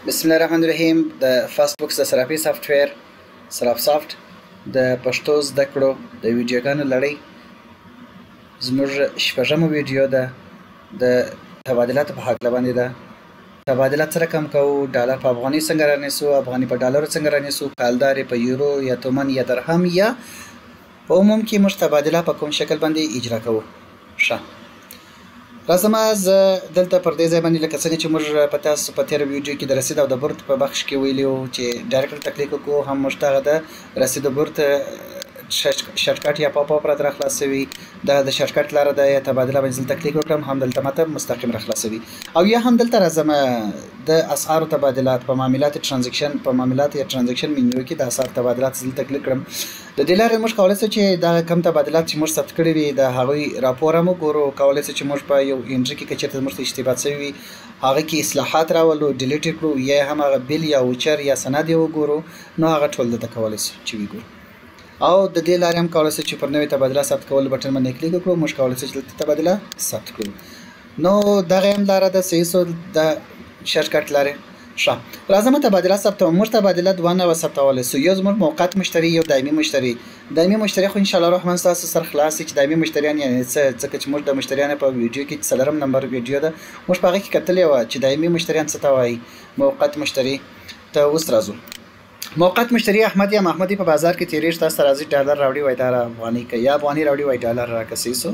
بسم الله الرحمن الرحیم. د فاست بوکس د صرافي سافټویر صراف سافټ د پښتو زده کړو د ویډیوګانو لړۍ زموږ شپږمه ویډیو ده. د تبادلاتو په هکله باندې ده. تبادلات سره کم کوو، ډالر په افغاني څنګه رانیسو، افغاني په ډالرو څنګه رانیسو، کالدار په یورو یا تومن یا درهم یا په عموم کې موږ تبادله په کوم شکل باندې اجرا کوو. ښه راځم زه دلته پر دې ځای باندې لکه څنګه چې موږ په تاسو په تېره ویډیو کې د رسید او د برت په بخش کې ویلي وو چې ډایرکټ ته کلیک وکړو، هم موږ ته هغه د رسید او برت شارټکټ یا پاپ اپ راته راخلاصوي. دا د شارټکټ لاره ده، یا تبادله باندې دلته کلیک وکړم هم دلته ماته مستقیم راخلاصوي. او یا هم دلته راځم د اسعارو تبادلات په معاملات ترانزیکشن په معاملات یا ترانزیکشن منیو کې د اسعار تبادلات دلته کلیک کړم. د دې لارې موږ کولی شو چې دا کم تبادلات چې موږ ثبت کړي وي د هغوی راپور هم وګورو. کولی شو چې موږ په یو انټري کې که چېرته موږ ته اشتباه شوي وي هغه کې اصلاحات راولو، ډیلیټ یې کړو، یا هم هغه بیل یا وچر یا سند یې وګورو. نو هغه ټول دلته کولی شو چې وګورو. او د دې لارې هم کولی شو چې پر نوې تبادله ثبت کولو بټن باندې کلیک وکړو. موږ کولی شو چې دلته تبادله ثبت کړو. نو دغه هم لاره ده، صحیح سو د شارټکټ لارې. ښه راځم تبادله ثبتوم. موږ تبادله دوه نوعه ثبتولی سو، یو زموږ موقت مشتري، یو دایمي مشتري. دایمي مشتري خو انشاءالله الرحمن ستاسو سره خلاص چې دایمي مشتریان یعنې څه، ځکه چې موږ د مشتریانو په ویډیو کې 4 نمبر ویډیو ده موږ په هغه کې کتلې وه چې دایمي مشتریان څه ته وایي. موقت مشتري ته اوس راځو. موقت مشتری احمد یا محمدی په بازار کې تیریږي، تاسو راځي ډالر راوړي وای دا افغاني کوي، یا افغاني راوړي وای ډالر راکسي سو.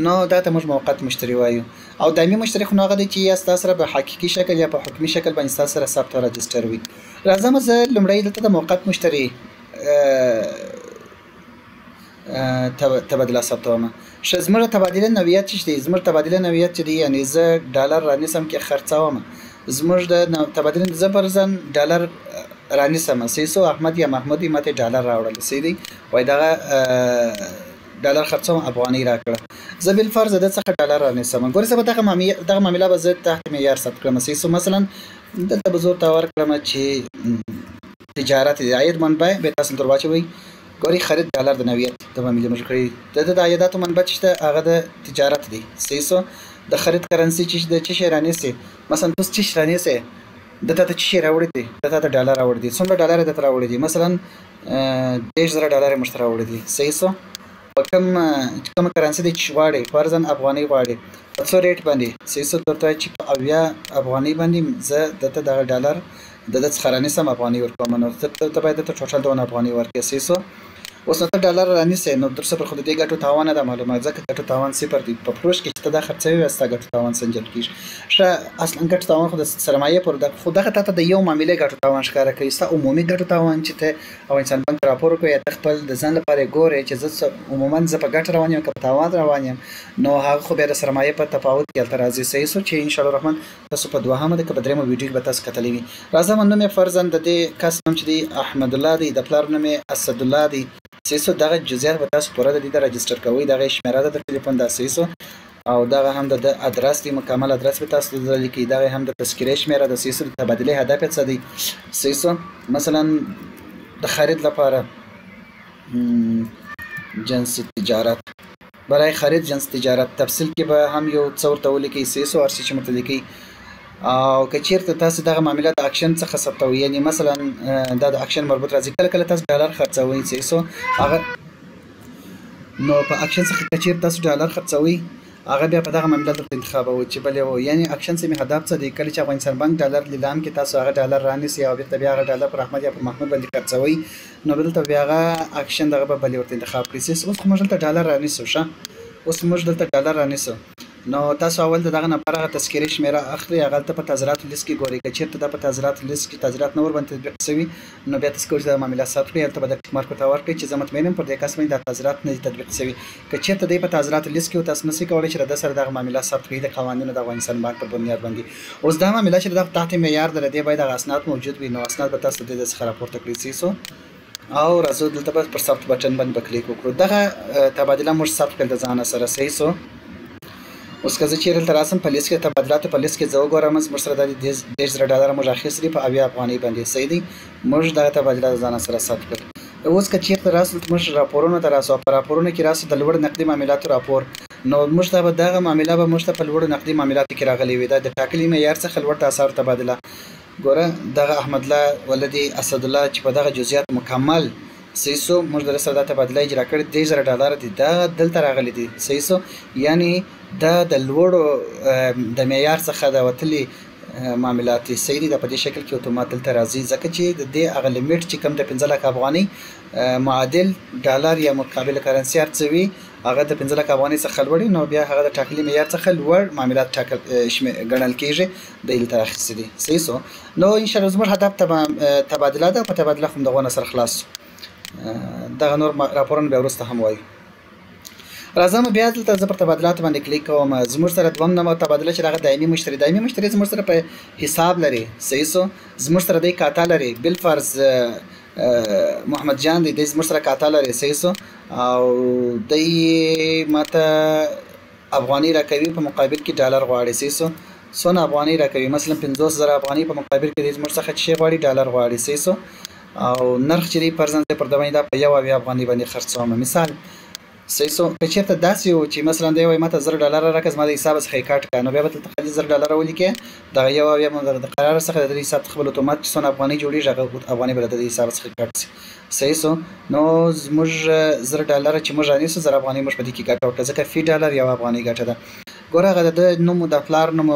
نو دا ته موږ موقت مشتری وایو. او دایمي مشتری خو هغه دی چې یا تاسو سره په حقيقي شکل یا په حکمي شکل باندې تاسو سره ثبت او رجستر وي. راځم زه لومړی دلته د موقت مشتری تبادله ثبتوم. ښه زموږ تبادله نوعیت چې دی، زموږ تبادله نوعیت چې دی یعنې زه ډالر رانیسم کې خرڅوم. زموږ د تبادله زه فرضاً ډالر رانیسم، صحیح سو. احمد یا محمودی ماته ډالر راوړل، صحیح دی، وای دغه ډالر خرڅوم افغاني راکړه. زه بالفرض د څخه ډالر رانیسم. ګورئ زه به دغه معامله به زه تحت معیار ثبت کړم، صحیح سو. مثلا دلته به زه ورته ورکړم چې تجارت دی، عاید منبع به تاسو دلته واچوئ. ګورئ خرید ډالر د نوعیت د معاملې موږ کړی د عایداتو منبع چې ده هغه د تجارت دی، صحیح سو. د خرید کرنسي چې د څه شی رانیسي، مثلا تاسو څه شی رانیسئ دته ته څه شی راوړی دی، دته ته ډالر راوړی دی. څومره ډالر دته راوړی دی؟ مثلا 10,000 ډالر مشته راوړی دی، صحیح سو. په کوم کرنسي دی چې غواړي، فرضاً افغاني غواړي، په څو ریټ باندې، صحیح سو. درته چې په 80 افغاني باندې زه دته دغه ډالر د ده څخه رانیسم افغاني ورکوم. نو ته باید دته ټوټل 2 افغاني ورکړې، صحیح سو. اوس نو ته ډالر رانیسئ، نو در صفر خو د دې ګټو تاوان نه ده معلومه، ځکه ګټو تاوان صفر دی. په فروش کې چې ته دا خرڅوي ستا ګټو تاوان سنجل کېږي. ښه اصلا ګټو تاوان خو د سرمایې پر ده، خو دغه تا ته د یو معاملې ګټو تاوان ښکاره کوي. ستا عمومي ګټو تاوان چې ته افغانستان بانک ته راپور وکړې یا ته خپل د ځان لپاره ګورې چې زه عموما زه په ګټه روان یم که په تاوان روان یم، نو هغه خو بیا د سرمایې په تفاوت کې هلته راځي، صحیح سو. چې انشاءالله الرحمن تاسو په دوهمه ده که په درېیمه ویډیو کې به تاسو کتلی وي. راځم نوم یې فرضاً د دې کس نوم چې دی احمدالله دی، د پلار نوم یې اسدالله دی، صحیح سو. دغه جزئیات به تاسو پوره د دې د رجسټر کوئ، دغه شمیره ده د ټلیفون ده، صحیح سو. او دغه هم د ادرس دی، مکمل ادرس به تاسو دلته لیکئ. دغه هم د تذکرې شمیره ده، صحیح سو. د تبادلې هدف یې څه دی، صحیح سو. مثلا د خرید لپاره جنس تجارت، برای خرید جنس تجارت، تفصیل کې به هم یو څه ورته ولیکئ، صحیح سو. هر څه چې ورته لیکئ. او که چیرته تاسو دغه معامله د اکشن څخه ثبتوئ، یعنې مثلا دا د اکشن مربوط راځي، کله کله تاسو ډالر خرڅوئ، صحیح سو. هغه نو په اکشن څخه که چیرته تاسو ډالر خرڅوئ هغه بیا په دغه معامله درته انتخابوئ چې بل یو، یعنې اکشن سمې هدف څه دی. کله چې افغانستان بانک ډالر لیلام کې تاسو هغه ډالر رانیسئ او بېرته بیا هغه ډالر پر احمد یا پر محمود باندې خرڅوئ، نو دلته بیا هغه اکشن دغه به بل ورته انتخاب کړي. اوس خو موږ دلته ډالر رانیسو. ښه اوس موږ دلته ډالر رانیسو. نو تاسو اول دغه نه پر هغه تذکرې شمیره اخلئ، هغه ته په تعزیراتو لیست کې ګورئ. که چېرته دا په تعزیراتو لیست کې تعزیرات نه ورباندې تطبیق شوي، نو بیا تاسو کولی شئ دا معامله ثبت کړئ. هلته به د ټیک مارک ورته ورکړئ چې زه مطمئن یم پر دې کس باندې دا تعزیرات نه دي تطبیق شوي. که چېرته دی په تعزیراتو لیست کې و تاسو نشئ کولی چې د ده سره دغه معامله ثبت کړئ د قوانینو د افغانستان بانک په بنیاد باندې. اوس دا معامله چې د تحت معیار ده، د دې باید هغه اسناد موجود وي، نو اسناد به تاسو د دې څخه راپورته کړئ، صحیح سو. او راځو دلته به پر ثبت بټن باندې به کلیک وکړو. دغه تبادله موږ ثبت کړل د ځانه سره، صحیح سو. اوس که زه چېرې دلته راسم په لیست کې تبادلاتو په لیست کې زه وګورم، موږ سره دا 10,000 ډالر موږ اخیستي په 80 افغانۍ باندې، صحیح دی. موږ دغه تبادله د ځانه سره ثبت کړل. اوس که چېرته راسو موږ راپورونو ته راسو، په راپورونو کې راسو د لوړ نقدي معاملاتو راپور، نو موږ ته به دغه معامله به موږ ته په لوړو نقدي معاملاتو کې راغلې وي. دا د ټاکلي معیار څخه لوړ د اسعارو تبادله ګوره دغه احمد الله ولدي اسدالله چې په دغه جزئیات مکمل صحیح سو موږ در سره دا تبادله اجرا کړې 3000 ډالر دي دا دلته راغلي دي صحیح سو یعنی دا د لوړو د معیار څخه د وتلي معاملات صحیح دي د په دې شکل کې اتومات دلته راځي ځکه چې د دې هغه لیمیټ چې کم د 15 لک افغاني معادل ډالر یا مقابل کرنسي ارڅوي هغه د 15 لک افغاني څخه لوړ نو بیا هغه د ټاکلي معیار څخه لوړ معاملات ټاکل ګڼل کیږي د دلته اخیستي دي صحیح سو نو ان شاء الله زموږ هدف تبادله ده په تبادله خو دغه نصر خلاص دغه نور راپورونه بیا وروسته هم وایو راځم بیا دلته زه پر تبادلات باندې کلیک کوم زموږ سره دوم نمبر تبادله چې هغه دایمي مشتری زموږ سره په حساب لري صحیح سو زموږ سره د کاتا لري بل فرض محمد جان دی زموږ سره کاتا لري صحیح سو او د ماته افغاني راکوي په مقابل کې ډالر غواړي صحیح سو سونه افغاني راکوي مثلا 50000 افغاني په مقابل کې زموږ څخه چې غواړي ډالر غواړي صحیح سو او نرخ چې پرځن پر دوی دا په 1 افغاني باندې خرڅوم مثال صحیح سو که چېرته داسې و چې مثلا دی وایي ماته 1000 ډالر راکړه زما د حساب څخه یې کاټ کړه نو بیا به دلته خالي 1000 ډالر ولیکې دغه یو اویا د قرار څخه د حساب خپل اتومات چې څونه افغاني جوړېږي هغه افغاني به د حساب څخه کاټ شي صحیح سو نو زموږ 1000 ډالر چې موږ رانیسو 1000 افغاني موږ په دې کې ګټه وکړه ځکه فی ډالر یو افغاني ګټه ده ګوره هغه د نوم د پلار نوم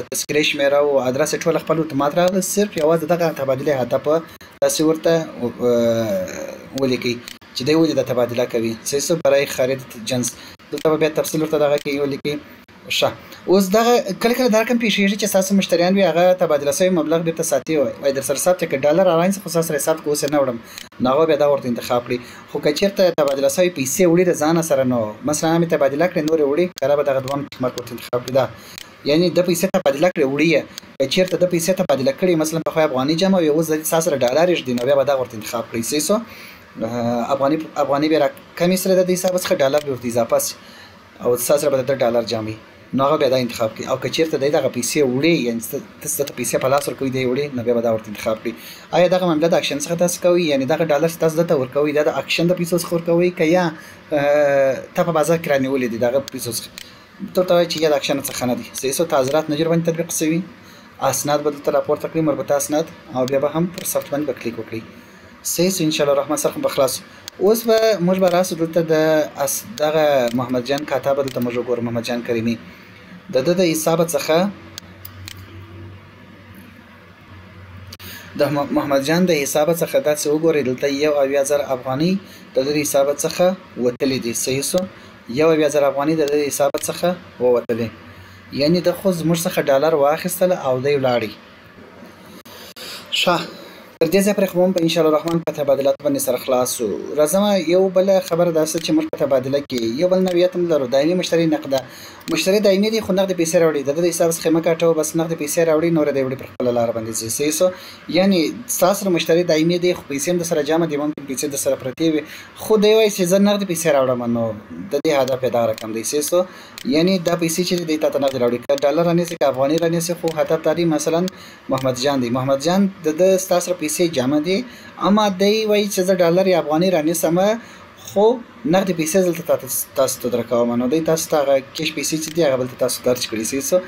تذکرې شمیره او ادرس ټول خپل اتومات راغلی صرف یوازې دغه تبادله هدف تاسو ورته ولیکئ چې دی ولې د تبادله کوي صحیح سو برای خرید جنس دلته بیا تفصیل ورته دغه کې ولیکئ ښه اوس دغه کله کله دا رقم پیښیږي چې تاسو مشتریان وي هغه تبادله شوی مبلغ بیرته ساتي وای در سره ثبت کړه ډالر الاینس خو سره حساب کو اوس نه وړم ناغه بیا دا ورته انتخاب کړي خو که چیرته تبادله شوی پیسې وړي د ځان سره نو مثلا مې تبادله کړې نور وړي کله به دغه دوام مرکو انتخاب کړي دا یعنی د پیسې تبادله کړې وړي که چیرته د پیسې تبادله کړي مثلا په خو افغاني جمع یو ځل سره ډالر دي نو بیا به دا ورته انتخاب کړي صحیح سو افغاني به کمی سره د حساب څخه ډالر ورته اضافه او سره به د ډالر جامي نو هغه بیا دا انتخاب کړي او که چیرته دغه پیسې وړي یعنی تاسو ته پیسې په لاس ورکوي دی وړي نو بیا به دا ورته انتخاب کړي آیا دغه معاملې د اکشن څخه تاسو کوي یعنی دغه ډالر تاسو ته ورکوي د اکشن د پیسو څخه ورکوي که یا ته په بازار کې رانیولې دي دغه پیسو څخه ته چې یا د اکشن څخه نه دي صحیح سو تعذرات نجر باندې تطبیق شوی اسناد بدل تر راپورته کړی مربوطه اسناد او بیا به هم پر سافت باندې کلیک وکړئ صحیح ان شاء الله الرحمن سره بخلاص اوس به موږ به راسو دلته دغه محمد جان کاتب دلته موږ ګور محمد جان کریمی د حساب څخه د محمد جان د حساب څخه دا څه وګورئ دلته 1,000 افغاني د حساب څخه وتلې دي صحیح سو 1,000 افغاني د حساب څخه ووتلې یعنی د خو زموږ څخه ډالر واخیستل او دی ولاړی ښه تر دې ځای پورې خو به ان شاء الله الرحمن په تبادلات باندې سره خلاص شو راځم یو بل خبره دا چې موږ په تبادله کې یو بل نوعیت هم لرو دایمي مشتری نقده مشتری دایمي دی خو نقد پیسې راوړي د حساب څخه مکاټو بس نقد پیسې راوړي نور دی وړي پر خپل لار باندې صحیح سو یعنی تاسو مشتری دایمي دی خو پیسې هم د سره جامه دی ممکن پیسې د سره پرتی وي خو دی وایي چې زه نقد پیسې راوړم نو د دې هدف دا رقم دی صحیح سو یعنی دا پیسې چې دی ته نقد راوړي ک ډالر رانه سي ک افغاني رانه سي خو هدف تاری مثلا محمد جان دی محمد جان د تاسو پیسې جامه دی اما دی وایي چې زه ډالر یا افغاني رانه سم خو نقد پیسې دلته تاسو ته درکوم نو دی تاسو ته کیش پیسې چې دی هغه بل تاسو درج کړئ سي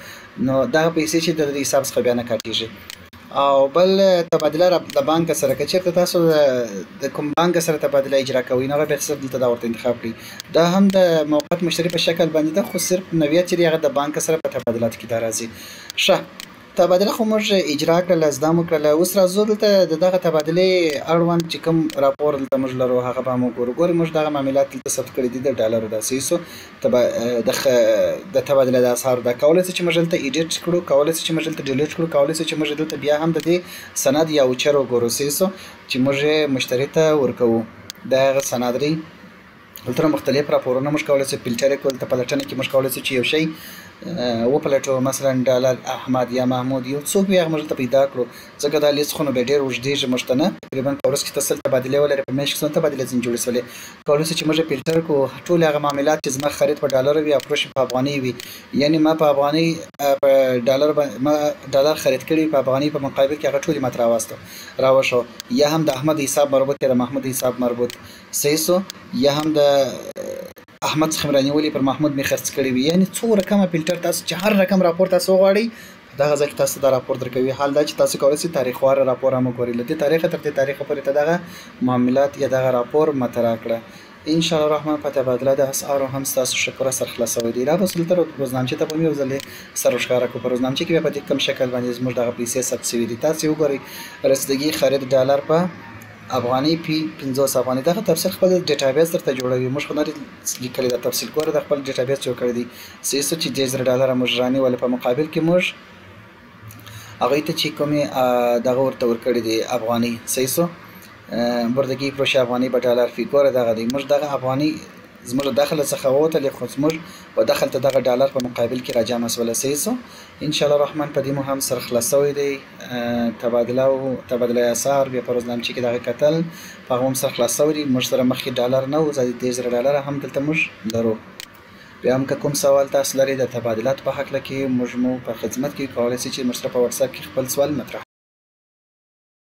نو دا پیسې چې د حساب څخه بیا نه کاټیږي او بل تبادله د بانک سره که چېرته تاسو د کوم بانک سره تبادله اجرا کوئ نو به صرف دلته دا ورته انتخاب کړئ دا هم د موقت مشتری په شکل باندې ده خو صرف نوعیت چې هغه د بانک سره په تبادلات کې دا راځي ښه تبادله خو موږ اجرا کړل زده مو کړل اوس راځو دلته دغه تبادله اړوند چې کوم راپور دلته موږ لرو هغه به موږ ګورو موږ دغه معاملات دلته ثبت کړي دي د ډالرو د اساسو د تبادله د اسعار د کولای چې موږ دلته ایډیټ کړو کولای چې موږ دلته ډیلیټ کړو کولای چې موږ دلته بیا هم د دې سند یا وچر وګورو چې موږ مشتری ته ورکوو دغه سند لري دلته مختلف راپورونه موږ کولای چې فلټر کول ته پلټنه کې موږ کولای چې یو شی وپلټو مثلا ډالر احمد یا محمود یو څوک بیا موږ ته پیدا کړو ځکه دا لیست خو نو به ډېر وژدې مشتنه تقریبا په ورځ کې تسل تبادله ولري په میاشت کې تبادله ځین جوړ سولې کولای چې موږ فلټر کو ټول هغه معاملات چې زما خرید په ډالر وي اپروش په افغاني وي یعنی ما په افغاني په ډالر ما ډالر خرید کړي په افغاني په مقابل کې هغه ټول مت راوښو یا هم د احمد حساب مربوط یا د محمود حساب مربوط صحیح یا هم د احمد خمرانی ولی پر محمود می خرڅ کړی وي یعنی څو رقم فلټر تاسو چې هر رقم راپور تاسو غواړئ دغه ځای کې تاسو دا راپور درکوي. حال دا چې تاسو کولی شئ تاریخ واره راپور هم وګورئ. له دې تاریخه تر دې تاریخه پورې ته دغه معاملات یا دغه راپور مطرح کړه. ان شاء الله الرحمن په تبادله د اسعارو هم ستاسو شکر سره خلاصوي دی. را بس تر روزنامچې ته په یو ځل سر ښکارا کو. په روزنامچې کې په دې کم شکل باندې زموږ دغه پیسې ثبت شوي دي. تاسو وګورئ رسیدګي خرید ډالر په افغاني پی 500 افغاني. دغه تفصیل خپل ډیټابیس درته جوړوي. موږ خو نه لیکلي دا تفصیل ګوره د خپل ډیټابیس جوړ کړی دی. سیسو چې 1000 ډالر موږ رانیول په مقابل کې موږ هغه ته چې کومې دغه ورته ورکړی دی افغاني سیسو بردگی پروش افغانی به ډالر فی ګوره دغه دی. موږ دغه افغاني زموږ داخله څخه ووتلې خو زموږ په داخل ته دغه ډالر په مقابل کې راجمع شوله سیسو. ان شاء الله الرحمن په دې مو هم سره خلاصوي دی. تبادله اسعار بیا په روزنامچې کې دغه کتل په هغه هم سره خلاصوي دی. موږ سره مخکې ډالر نه و، زیاتې 10,000 ډالر هم دلته موږ لرو. بیا هم که کوم سوال تاسو لرئ د تبادلات په هکله کې موږ مو په خدمت کې کولی شئ چې موږ سره په واتساپ کې خپل سوال مطرح